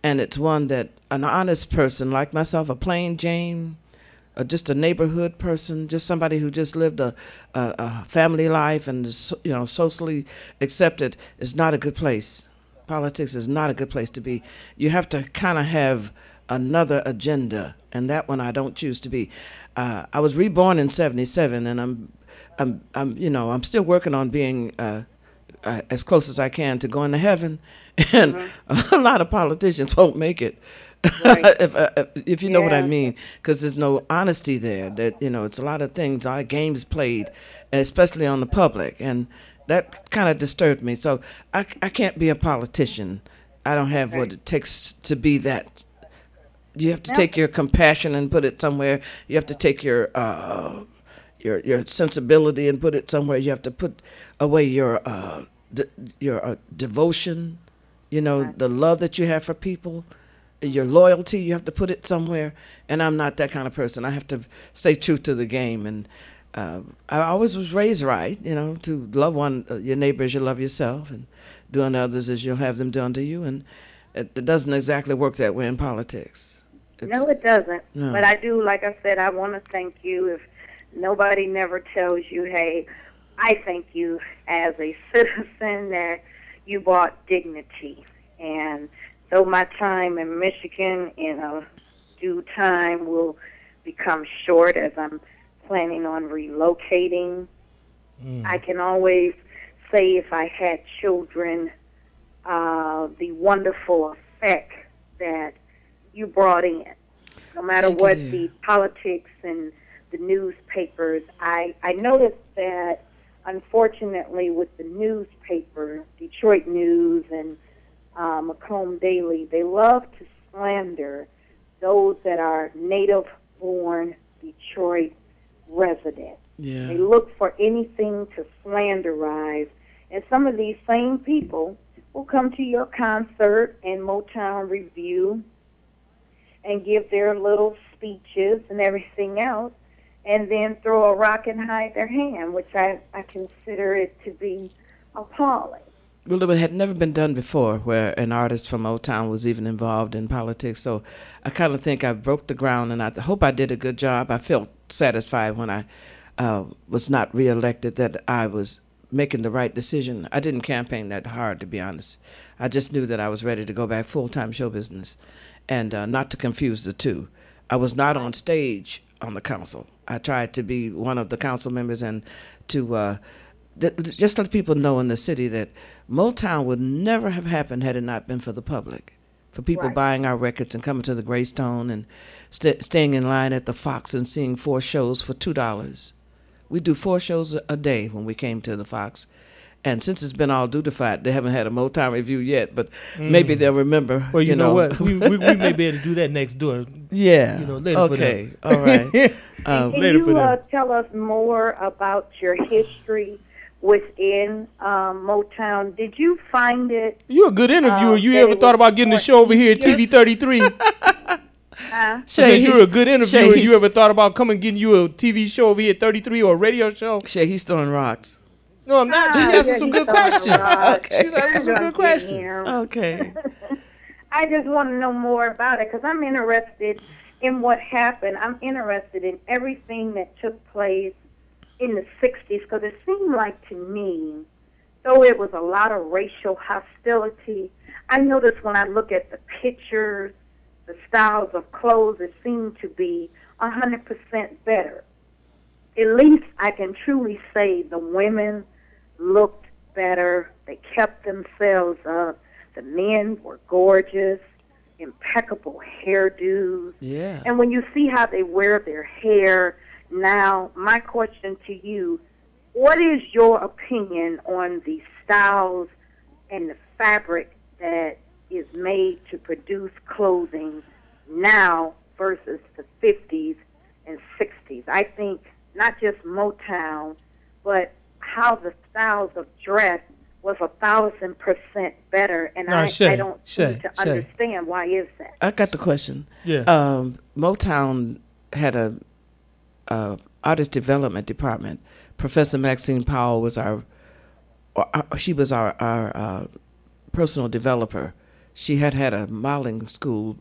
and it's one that an honest person like myself, a plain Jane, just a neighborhood person, just somebody who just lived a family life and is, socially accepted, is not a good place. Politics is not a good place to be. You have to kind of have another agenda, and that one I don't choose to be. I was reborn in '77, and I'm still working on being as close as I can to going to heaven, and a lot of politicians won't make it. Right. if you know what I mean, because there's no honesty there. That it's a lot of things, a lot of games played, especially on the public, and that kind of disturbed me. So I can't be a politician. I don't have what it takes to be that. You have to take your compassion and put it somewhere. You have to take your sensibility and put it somewhere. You have to put away your devotion, the love that you have for people, your loyalty. You have to put it somewhere. And I'm not that kind of person. I have to stay true to the game. And I always was raised right, to love your neighbor as you love yourself, and do unto others as you'll have them do unto you. And it doesn't exactly work that way in politics. No, it doesn't. No. But I do, like I said, I want to thank you. If nobody never tells you, hey, I thank you as a citizen that you brought dignity. And so my time in Michigan in a due time will become short as I'm planning on relocating. I can always say if I had children, the wonderful effect that you brought in. No matter what the politics and the newspapers, I noticed that, unfortunately, with the newspaper, Detroit News and Macomb Daily, they love to slander those that are native-born Detroit residents. Yeah. They look for anything to slanderize, and some of these same people will come to your concert and Motown Review and give their little speeches and everything else, and then throw a rock and hide their hand, which I consider it to be appalling. Well, it had never been done before where an artist from Motown was even involved in politics, so I kind of think I broke the ground, and I hope I did a good job. I felt satisfied when I was not reelected that I was making the right decision. I didn't campaign that hard, to be honest. I just knew that I was ready to go back full-time show business, and not to confuse the two. I was not on stage on the council. I tried to be one of the council members and to just let people know in the city that Motown would never have happened had it not been for the public, for people buying our records and coming to the Greystone and staying in line at the Fox and seeing 4 shows for $2. We do 4 shows a day when we came to the Fox. And since it's been all dutified, they haven't had a Motown review yet, but maybe they'll remember. Well, you know what? We may be able to do that next door. Yeah. Later okay. For them. All right. Can you tell us more about your history within Motown? Did you find it? You're a good interviewer. You ever thought about getting the show over here at TV 33? You're a good interviewer. You ever thought about coming getting you a TV show over here at 33 or a radio show? Shay, he's throwing rocks. No, I'm not. She's asking some good questions. Okay. She's asking some good questions. Okay. I just want to know more about it because I'm interested in what happened. I'm interested in everything that took place in the 60s because it seemed like to me, though it was a lot of racial hostility, I noticed when I look at the pictures, the styles of clothes, it seemed to be 100% better. At least I can truly say the women looked better. They kept themselves up. The men were gorgeous, impeccable hairdos. Yeah. And when you see how they wear their hair now, my question to you, what is your opinion on the styles and the fabric that is made to produce clothing now versus the 50s and 60s? I think not just Motown, but how the styles of dress was 1,000% better, and I don't seem to understand why is that. I got the question. Yeah. Motown had a artist development department. Professor Maxine Powell was our personal developer. She had had a modeling school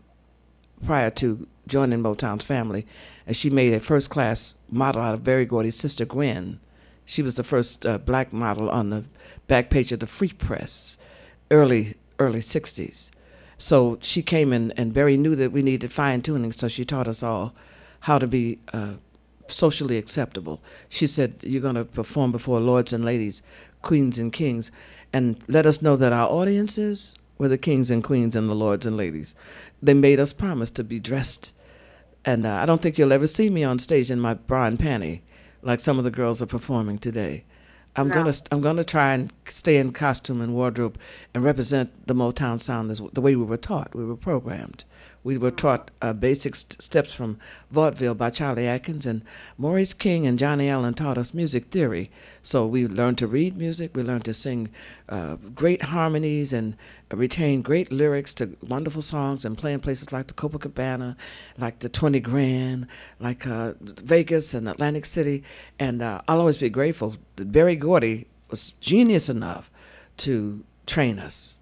prior to joining Motown's family, and she made a first-class model out of Berry Gordy's sister, Gwen. She was the first black model on the back page of the Free Press, early 60s. So she came in, and Berry knew that we needed fine-tuning, so she taught us all how to be socially acceptable. She said, you're going to perform before lords and ladies, queens and kings, and let us know that our audiences were the kings and queens and the lords and ladies. They made us promise to be dressed. And I don't think you'll ever see me on stage in my bra and panty like some of the girls are performing today. I'm gonna try and stay in costume and wardrobe and represent the Motown sound the way we were taught. We were programmed. We were taught basic steps from vaudeville by Charlie Atkins, and Maurice King and Johnny Allen taught us music theory. So we learned to read music, we learned to sing great harmonies and retain great lyrics to wonderful songs, and play in places like the Copacabana, like the 20 Grand, like Vegas and Atlantic City. And I'll always be grateful that Berry Gordy was genius enough to train us.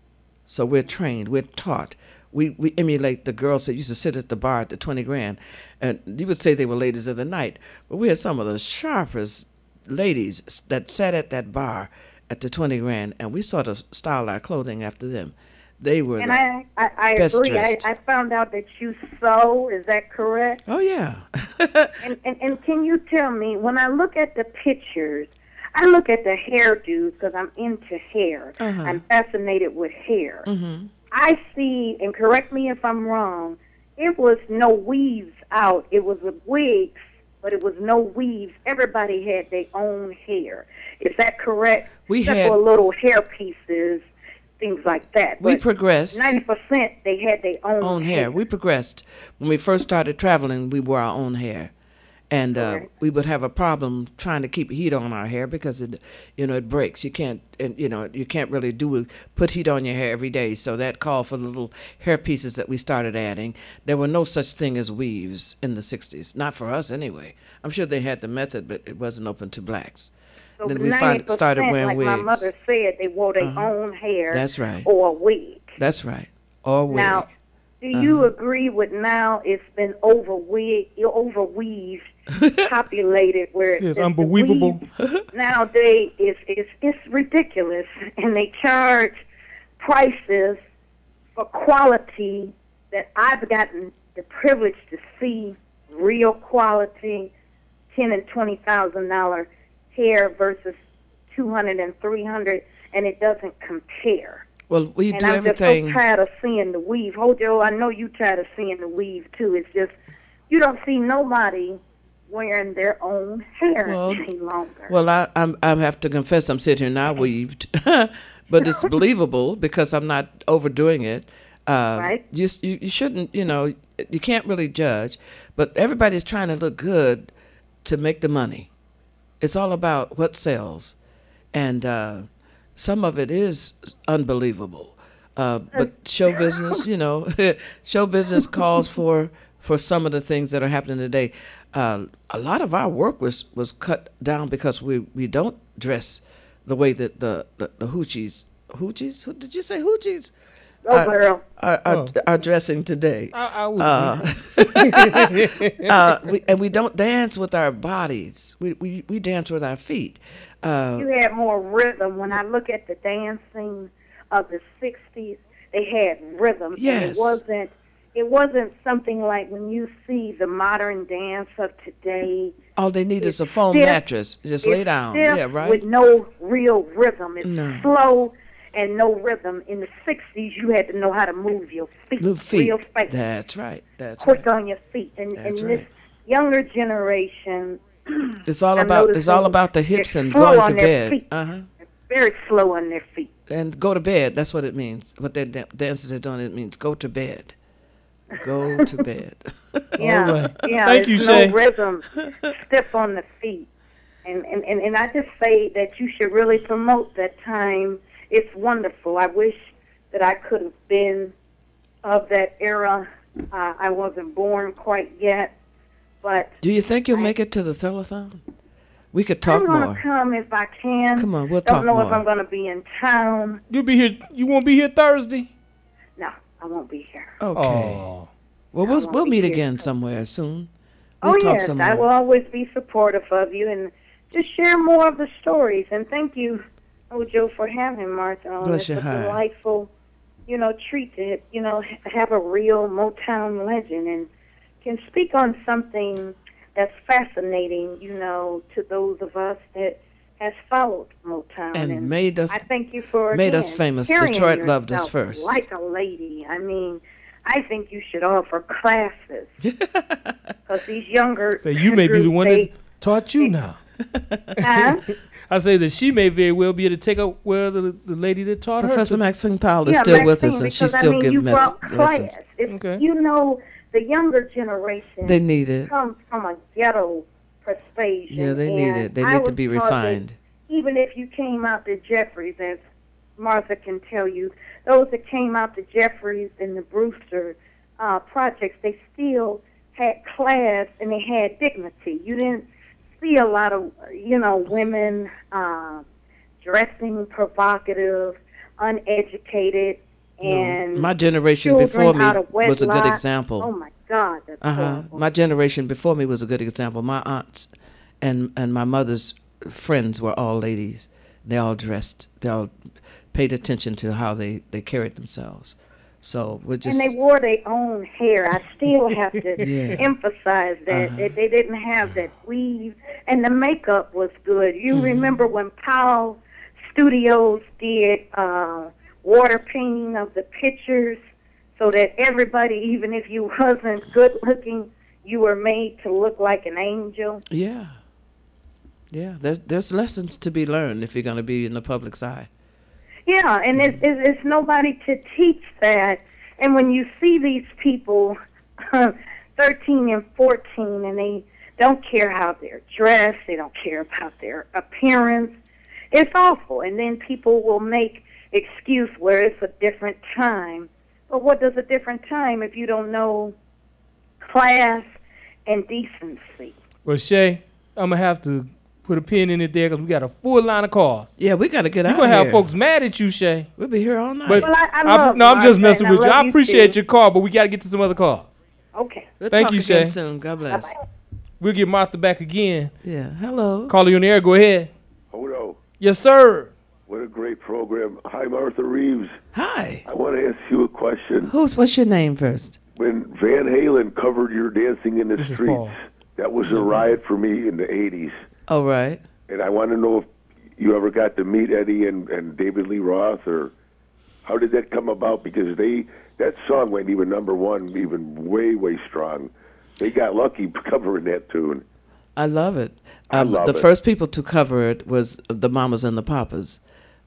So we're trained, we're taught. We emulate the girls that used to sit at the bar at the 20 Grand. And you would say they were ladies of the night, but we had some of the sharpest ladies that sat at that bar at the 20 Grand, and we sort of styled our clothing after them. They were and I best agree. dressed. I found out that you sew. Is that correct? Oh, yeah. and can you tell me, when I look at the pictures, I look at the hairdos because I'm into hair. I'm fascinated with hair. I see, and correct me if I'm wrong, it was no weaves out. It was a wigs, but it was no weaves. Everybody had their own hair. Is that correct? Except for little hair pieces, things like that. We progressed. 90% they had their own hair. We progressed. When we first started traveling, we wore our own hair. And we would have a problem trying to keep heat on our hair because it breaks. You can't really put heat on your hair every day. So that called for the little hair pieces that we started adding. There were no such thing as weaves in the 60s, not for us anyway. I'm sure they had the method, but it wasn't open to blacks. So then we started wearing like wigs. My mother said, they wore their own hair. That's right. Or a wig. That's right. Or a wig. Now, do you agree with now it's been overweaved, populated where it's unbelievable. Nowadays it's ridiculous, and they charge prices for quality that I've gotten the privilege to see real quality, $10,000 and $20,000 hair versus $200 and $300, and it doesn't compare. Well, we and do I'm everything. just so tired of seeing the weave. Hodo, I know you tired of seeing the weave too. It's just you don't see nobody wearing their own hair any longer. Well, I have to confess, I'm sitting here now weaved, but it's believable because I'm not overdoing it. Right? You shouldn't. You can't really judge, but everybody's trying to look good to make the money. It's all about what sells, and some of it is unbelievable. But show business, show business calls for some of the things that are happening today. A lot of our work was cut down because we don't dress the way that the hoochies, did you say hoochies? Oh, girl. Are dressing today. And we don't dance with our bodies. We dance with our feet. You had more rhythm. When I look at the dancing of the 60s, they had rhythm. Yes. And it wasn't something like when you see the modern dance of today. All they need is a foam mattress. Just lay down. Yeah, right. With no real rhythm. It's slow and no rhythm. In the 60s, you had to know how to move your feet. Real fast. That's right. Quick on your feet. And this younger generation, it's all about the hips and going to bed. They're very slow on their feet. And go to bed. That's what it means. What their dancers are doing, it means go to bed. Go to bed. Yeah. Thank you, Shay. No rhythm, stiff on the feet. And I just say that you should really promote that time. It's wonderful. I wish that I could have been of that era. I wasn't born quite yet. But do you think you'll make it to the telethon? We could talk more. I'm going to come if I can. Come on, we'll talk more. Don't know if I'm going to be in town. You'll be here. You won't be here Thursday? No. I won't be here. Okay. Oh. Well, I won't we'll be meet here. again somewhere soon. We'll Oh, talk yes, some I more. will always be supportive of you and just share more of the stories. And thank you, Hodo, for having Martha on. Bless It's your a heart. delightful, treat to, have a real Motown legend and can speak on something that's fascinating, to those of us that has followed Motown. And made us I thank you for, made us again, famous. carrying Detroit loved us yourself first. like a lady. I mean, I think you should offer classes because these younger So you may be the one that taught you now. Huh? I say that she may very well be able to take up where the lady that taught Professor her. Maxine Powell is still with us, Maxine, and she because, still you gives brought lessons. class. If Okay. the younger generation They need it. comes from a ghetto persuasion. Yeah, they need and it. They I need to was be taught that refined. even if you came out to Jeffries, as Martha can tell you, those that came out to Jeffries and the Brewster projects, they still had class and they had dignity. You didn't see a lot of, women dressing provocative, uneducated, and My generation children before me out of was a good wedlock. example. Oh my God, that's horrible. My generation before me was a good example. My aunts and my mother's friends were all ladies. They all dressed. They all paid attention to how they carried themselves. So we're just. And they wore their own hair. I still have to Yeah. emphasize that they didn't have that weave, and the makeup was good. You remember when Powell Studios did water painting of the pictures, so that everybody, even if you wasn't good looking, you were made to look like an angel. Yeah. There's lessons to be learned if you're going to be in the public's eye. Yeah, and it's nobody to teach that. And when you see these people, 13 and 14, and they don't care how they're dressed, they don't care about their appearance, it's awful. And then people will make excuse where it's a different time. But what does a different time if you don't know class and decency? Well, Shay, I'm going to have to put a pin in it there because we got a full line of calls. Yeah, we got to get out You're going of to here. have folks mad at you, Shay. We'll be here all night. But Well, I love I'm just Martha, messing and with you. I I love you appreciate too. your call, but we got to get to some other calls. Okay. we'll thank talk you, again Shay. soon. God bless. Bye-bye. We'll get Martha back again. Yeah. Hello. Caller, you on the air. Go ahead. Hodo, Yes, sir. what a great program. Hi, Martha Reeves. Hi. I want to ask you a question. What's your name first? When Van Halen covered your Dancing in the This is Streets, Paul. that was a riot for me in the 80s. All right. And I want to know if you ever got to meet Eddie and David Lee Roth, or how did that come about? Because that song went even number one, even way, way strong. They got lucky covering that tune. I love it. I love the it. first people to cover it was the Mamas and the Papas.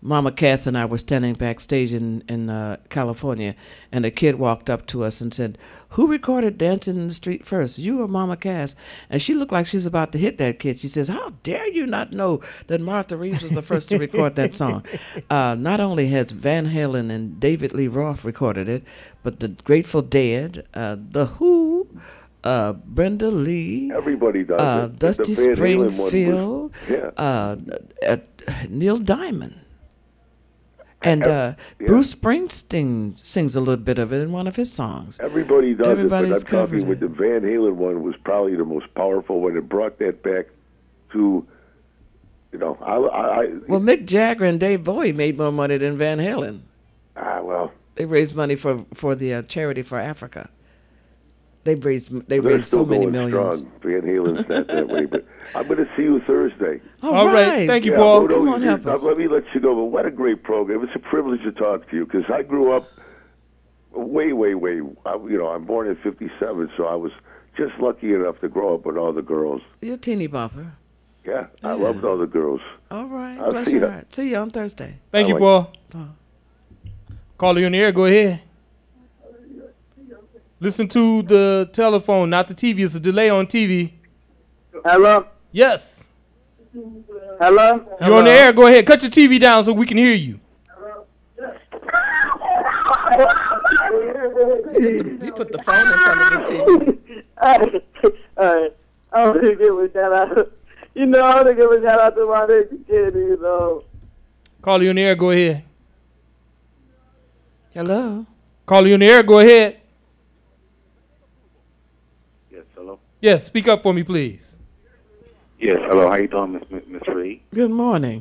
Mama Cass and I were standing backstage in California, and a kid walked up to us and said, "Who recorded Dancing in the Street first, you or Mama Cass?" And she looked like she's about to hit that kid. She says, "How dare you not know that Martha Reeves was the first to record that song?" Not only has Van Halen and David Lee Roth recorded it, but the Grateful Dead, The Who, Brenda Lee, Everybody does it. Dusty The Van Halen one was- Springfield, yeah. Neil Diamond. And Yeah. Bruce Springsteen sings a little bit of it in one of his songs. Everybody does Everybody's it, but I'm talking covered with it. the Van Halen one was probably the most powerful when it brought that back to, Well, Mick Jagger and Dave Bowie made more money than Van Halen. well, They raised money for the charity for Africa. They raised they're so still many going millions. strong. Van Halen's not that way, but I'm going to see you Thursday. All right. Thank you, Yeah, Paul. Hodo, Come on, help us. Let me let you go, but what a great program. It's a privilege to talk to you because I grew up way, I'm born in 57, so I was just lucky enough to grow up with all the girls. You're a teeny bopper. Yeah, I loved all the girls. All right. I'll Bless see your ya. heart. See you on Thursday. Thank you, All Paul. Caller, you on the air. Go ahead. Listen to the telephone, not the TV. It's a delay on TV. Hello? Yes. Hello? You're on the air. Go ahead. Cut your TV down so we can hear you. He put the phone in front of the TV. Alright. I want to give a shout out. I want to give a shout out to my baby kid, Caller, you on the air. Go ahead. Hello. Call you in the air. Go ahead. Yes, hello. Yes, speak up for me, please. Yes, hello. How you doing, Miss Reed? Good morning.